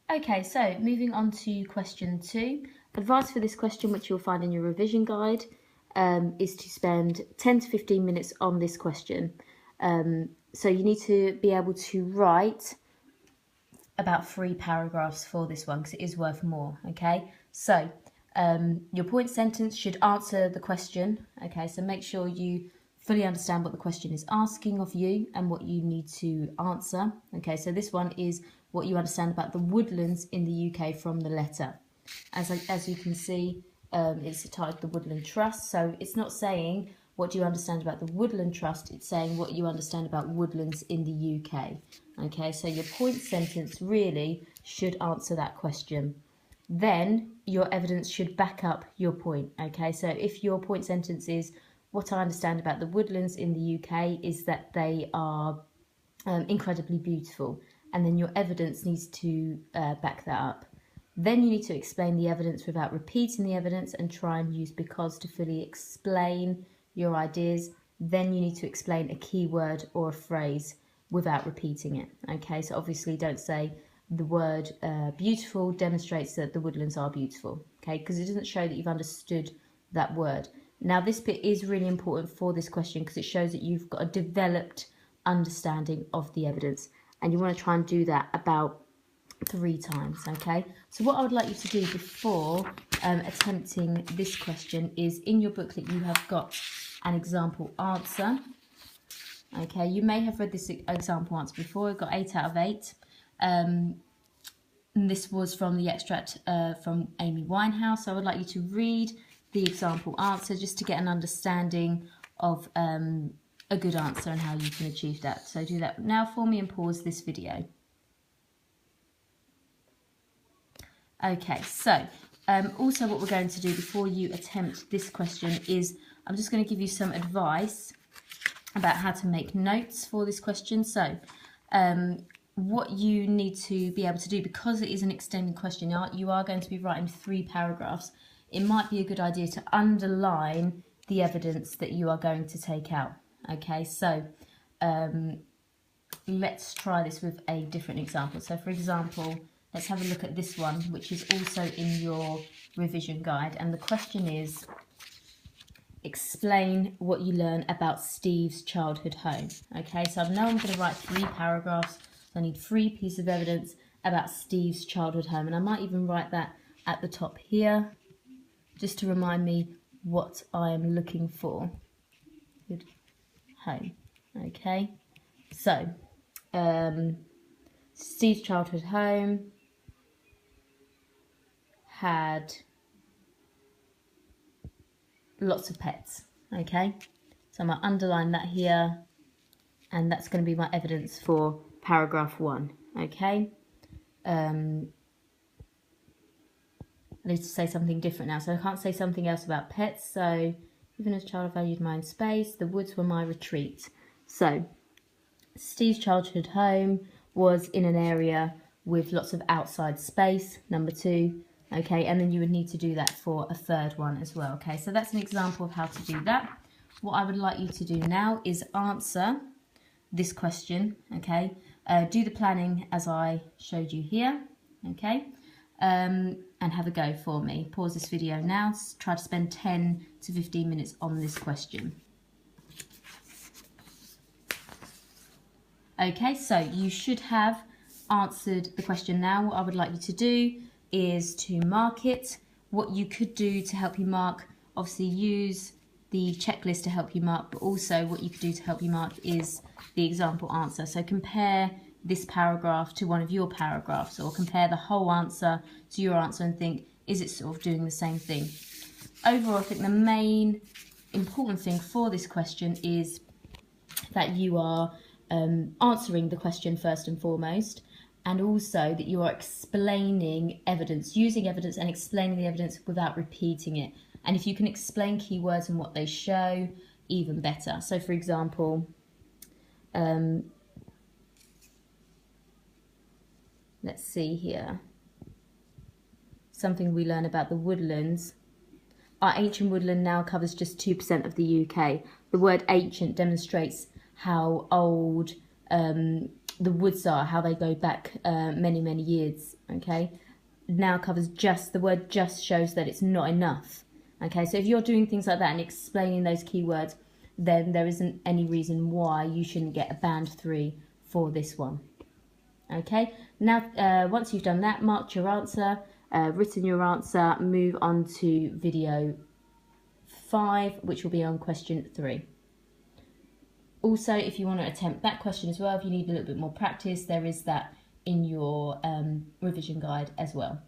Okay, so moving on to question 2. Advice for this question, which you'll find in your revision guide, is to spend 10 to 15 minutes on this question. So you need to be able to write about 3 paragraphs for this one because it is worth more, okay? So your point sentence should answer the question, okay? So make sure you fully understand what the question is asking of you and what you need to answer, okay? So this one is what you understand about the woodlands in the UK from the letter. As you can see, it's titled the Woodland Trust, so it's not saying what do you understand about the Woodland Trust, it's saying what you understand about woodlands in the UK. Okay, so your point sentence really should answer that question. Then your evidence should back up your point. Okay, so if your point sentence is what I understand about the woodlands in the UK is that they are incredibly beautiful, and then your evidence needs to back that up. Then you need to explain the evidence without repeating the evidence and try and use because to fully explain your ideas. Then you need to explain a keyword or a phrase without repeating it. Okay, so obviously don't say the word beautiful demonstrates that the woodlands are beautiful. Okay, because it doesn't show that you've understood that word. Now this bit is really important for this question because it shows that you've got a developed understanding of the evidence, and you want to try and do that about 3 times. Okay, so what I would like you to do before attempting this question is in your booklet you have got an example answer. Okay, you may have read this example answer before. It got 8 out of 8. And this was from the extract from Amy Winehouse. So I would like you to read the example answer just to get an understanding of a good answer and how you can achieve that. So do that now for me and pause this video. Okay, so also what we're going to do before you attempt this question is I'm just going to give you some advice about how to make notes for this question. So what you need to be able to do, because it is an extended question, you are going to be writing 3 paragraphs. It might be a good idea to underline the evidence that you are going to take out. Okay, so let's try this with a different example. So for example, let's have a look at this one, which is also in your revision guide. And the question is, explain what you learn about Steve's childhood home. Okay, so I know I'm going to write 3 paragraphs. So I need 3 pieces of evidence about Steve's childhood home. And I might even write that at the top here, just to remind me what I am looking for. Good home. Okay, so Steve's childhood home had lots of pets. Okay, so I'm going to underline that here, and that's going to be my evidence for paragraph 1. Okay, I need to say something different now, so I can't say something else about pets. So even as a child I valued my own space, the woods were my retreat. So Steve's childhood home was in an area with lots of outside space, number 2. Okay, and then you would need to do that for a 3rd one as well. Okay, so that's an example of how to do that. What I would like you to do now is answer this question. Okay, do the planning as I showed you here. Okay, and have a go for me. Pause this video now. Try to spend 10 to 15 minutes on this question. Okay, so you should have answered the question now. What I would like you to do is to mark it. What you could do to help you mark, obviously use the checklist to help you mark, but also what you could do to help you mark is the example answer. So compare this paragraph to one of your paragraphs, or compare the whole answer to your answer and think, is it sort of doing the same thing? Overall, I think the main important thing for this question is that you are answering the question first and foremost, and also that you are explaining evidence, using evidence and explaining the evidence without repeating it. And if you can explain keywords and what they show, even better. So for example, let's see here. Something we learn about the woodlands. Our ancient woodland now covers just 2% of the UK. The word ancient demonstrates how old the woods are, how they go back many, many years, okay? Now covers just, the word just shows that it's not enough, okay? So if you're doing things like that and explaining those keywords, then there isn't any reason why you shouldn't get a band 3 for this one. Okay, now once you've done that, marked your answer, written your answer, move on to video 5, which will be on question 3. Also, if you want to attempt that question as well, if you need a little bit more practice, there is that in your revision guide as well.